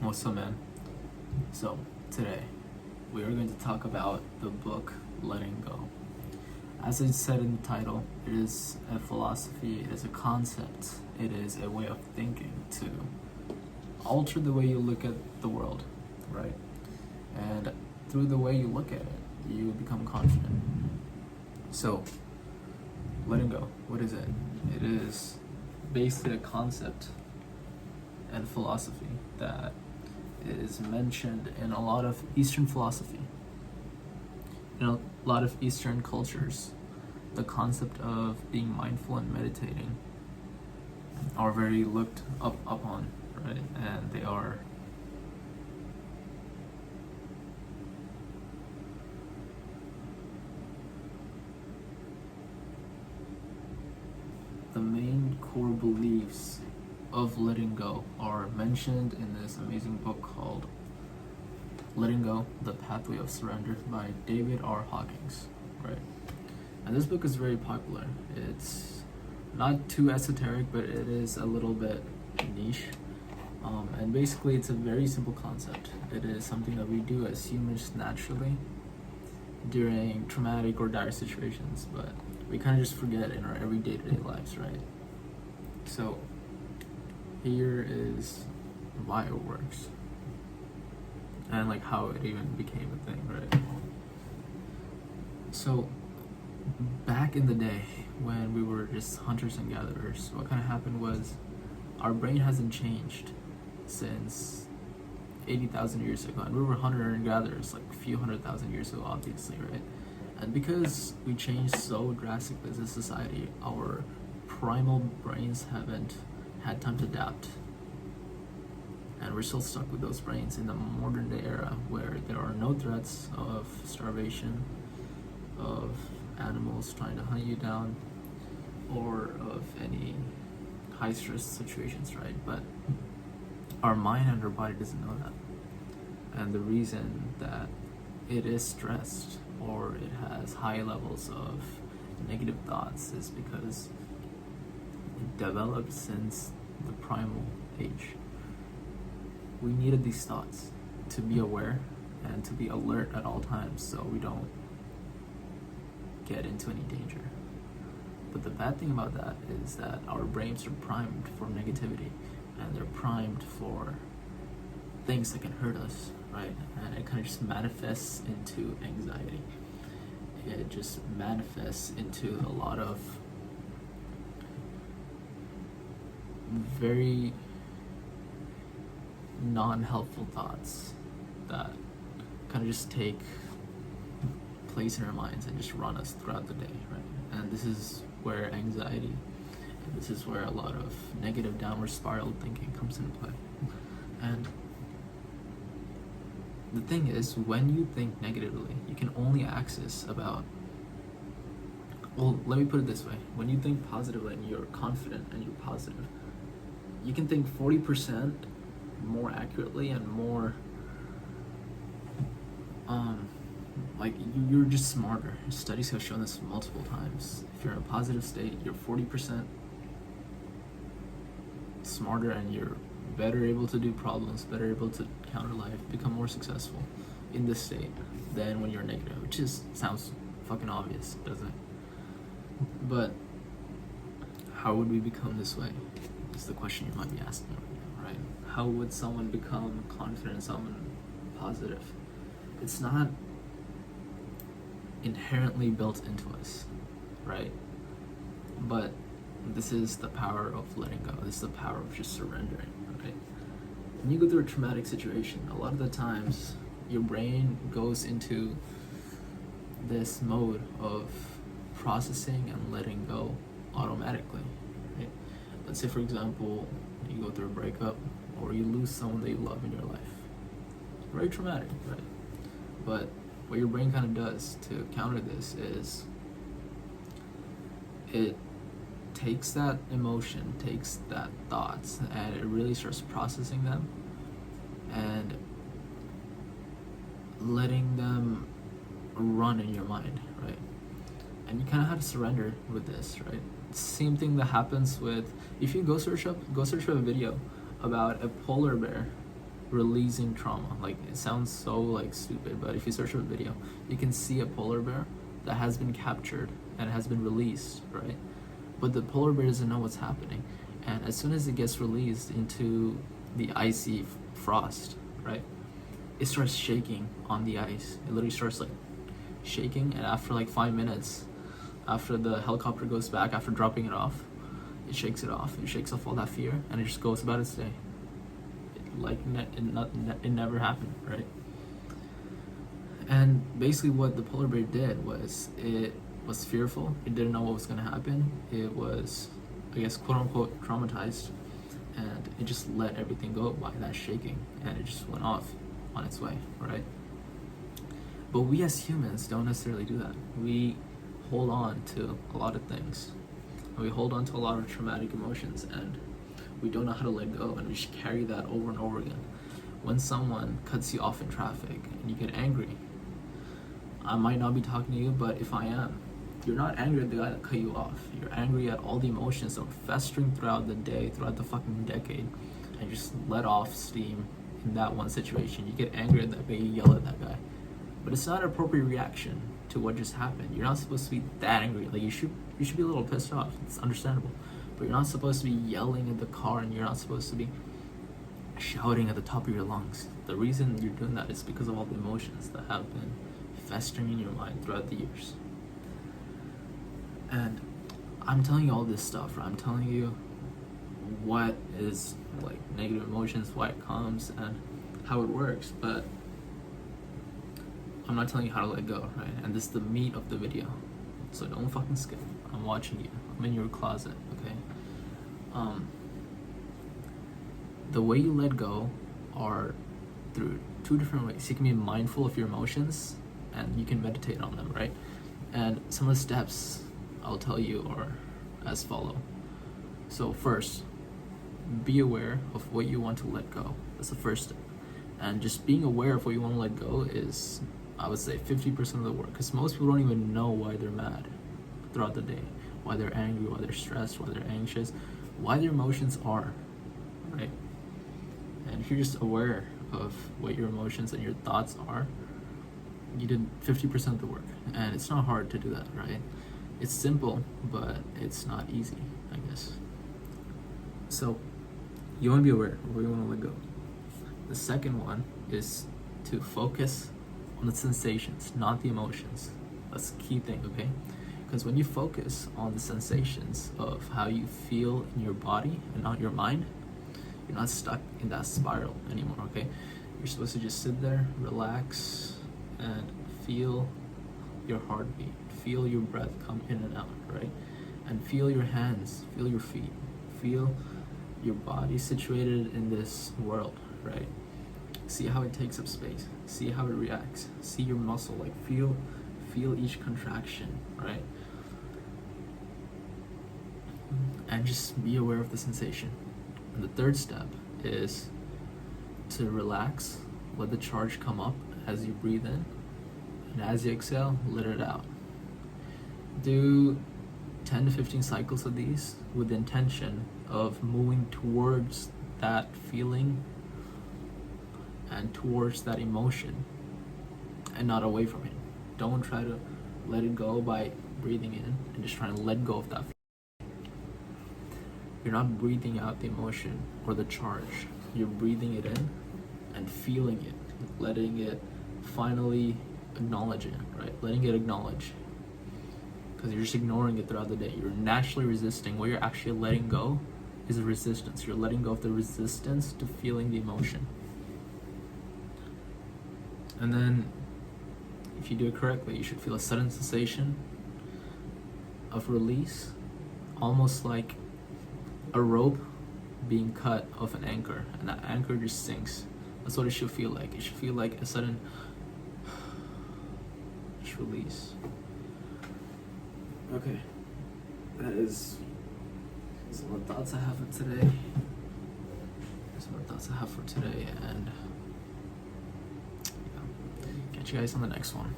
What's up, man? So, today we are going to talk about the book Letting Go. As I said in the title, it is a philosophy, it is a concept, it is a way of thinking to alter the way you look at the world, right? And through the way you look at it, you become confident. So, letting go, what is it? It is basically a concept and philosophy that is mentioned in a lot of Eastern philosophy. In a lot of Eastern cultures, the concept of being mindful and meditating are very looked upon, right? And they are the main core beliefs of letting go are mentioned in this amazing book called Letting Go, The Pathway of Surrender by David R. Hawkins, right? And this book is very popular. It's not too esoteric, but it is a little bit niche. And basically it's a very simple concept. It is something that we do as humans naturally during traumatic or dire situations, but we kind of just forget in our everyday lives, right? So here is why it works and like how it even became a thing, right? So back in the day when we were just hunters and gatherers, what kind of happened was our brain hasn't changed since 80,000 years ago, and we were hunter and gatherers like a few 100,000 years ago, obviously, right? And because we changed so drastically as a society, our primal brains haven't had time to adapt, and we're still stuck with those brains in the modern day era where there are no threats of starvation, of animals trying to hunt you down, or of any high stress situations, right? But our mind and our body doesn't know that, and the reason that it is stressed or it has high levels of negative thoughts is because it developed since the primal age. We needed these thoughts to be aware and to be alert at all times so we don't get into any danger. But the bad thing about that is that our brains are primed for negativity, and they're primed for things that can hurt us, right? And it kind of just manifests into anxiety. It just manifests into a lot of very non-helpful thoughts that kind of just take place in our minds and just run us throughout the day, right? And this is where anxiety, and this is where a lot of negative downward spiral thinking comes into play. And the thing is, when you think negatively, you can only access about, well, let me put it this way. When you think positively and you're confident and you're positive, you can think 40% more accurately and more, like you're just smarter. Studies have shown this multiple times. If you're in a positive state, you're 40% smarter and you're better able to do problems, better able to counter life, become more successful in this state than when you're negative, which just sounds fucking obvious, doesn't it? But how would we become this way is the question you might be asking right now, right? How would someone become confident, someone positive? It's not inherently built into us, right? But this is the power of letting go. This is the power of just surrendering, right? When you go through a traumatic situation, a lot of the times your brain goes into this mode of processing and letting go automatically, right? Let's say, for example, you go through a breakup or you lose someone that you love in your life. It's very traumatic, right? But what your brain kind of does to counter this is it takes that emotion, takes that thoughts, and it really starts processing them and letting them run in your mind, right? And you kind of have to surrender with this, right? Same thing that happens with, if you go search up a video about a polar bear releasing trauma. Like, it sounds so like stupid, but if you search for a video, you can see a polar bear that has been captured and has been released, right? But the polar bear doesn't know what's happening, and as soon as it gets released into the icy frost, right, it starts shaking on the ice. It literally starts like shaking, and after like 5 minutes, after the helicopter goes back, after dropping it off, it shakes it off. It shakes off all that fear, and it just goes about its day. It never happened, right? And basically what the polar bear did was, it was fearful. It didn't know what was going to happen. It was, I guess, quote unquote traumatized, and it just let everything go by that shaking, and it just went off on its way, right? But we as humans don't necessarily do that. We hold on to a lot of things. We hold on to a lot of traumatic emotions, and we don't know how to let go, and we just carry that over and over again. When someone cuts you off in traffic and you get angry, I might not be talking to you, but if I am, you're not angry at the guy that cut you off. You're angry at all the emotions that are festering throughout the day, throughout the fucking decade, and just let off steam in that one situation. You get angry at that guy, you yell at that guy. But it's not an appropriate reaction to what just happened. You're not supposed to be that angry. Like, you should be a little pissed off. It's understandable. But you're not supposed to be yelling at the car, and you're not supposed to be shouting at the top of your lungs. The reason you're doing that is because of all the emotions that have been festering in your mind throughout the years. And I'm telling you all this stuff, right? I'm telling you what is like negative emotions, why it comes, and how it works, but I'm not telling you how to let go, right? And this is the meat of the video, so don't fucking skip. I'm watching you. I'm in your closet, okay? The way you let go are through two different ways. You can be mindful of your emotions, and you can meditate on them, right? And some of the steps I'll tell you are as follow. So first, be aware of what you want to let go. That's the first step. And just being aware of what you want to let go is, I would say, 50% of the work, because most people don't even know why they're mad throughout the day, why they're angry, why they're stressed, why they're anxious, why their emotions are, right? And if you're just aware of what your emotions and your thoughts are, you did 50% of the work. And it's not hard to do that, right? It's simple, but it's not easy, I guess. So you want to be aware of what you want to let go. The second one is to focus on the sensations, not the emotions. That's the key thing, okay? Because when you focus on the sensations of how you feel in your body and not your mind, you're not stuck in that spiral anymore, okay? You're supposed to just sit there, relax, and feel your heartbeat, feel your breath come in and out, right? And feel your hands, feel your feet, feel your body situated in this world, right? See how it takes up space, see how it reacts, see your muscle, like feel each contraction, right? And just be aware of the sensation. And the third step is to relax, let the charge come up as you breathe in, and as you exhale, let it out. Do 10 to 15 cycles of these with the intention of moving towards that feeling and towards that emotion and not away from it. Don't try to let it go by breathing in and just trying to let go of that feeling. You're not breathing out the emotion or the charge. You're breathing it in and feeling it, letting it finally acknowledge it, right? Letting it acknowledge. Because you're just ignoring it throughout the day. You're naturally resisting. What you're actually letting go is a resistance. You're letting go of the resistance to feeling the emotion. And then, if you do it correctly, you should feel a sudden sensation of release, almost like a rope being cut off an anchor, and that anchor just sinks. That's what it should feel like. It should feel like a sudden just release. Okay, that is some of the thoughts I have for today. And yeah, catch you guys on the next one.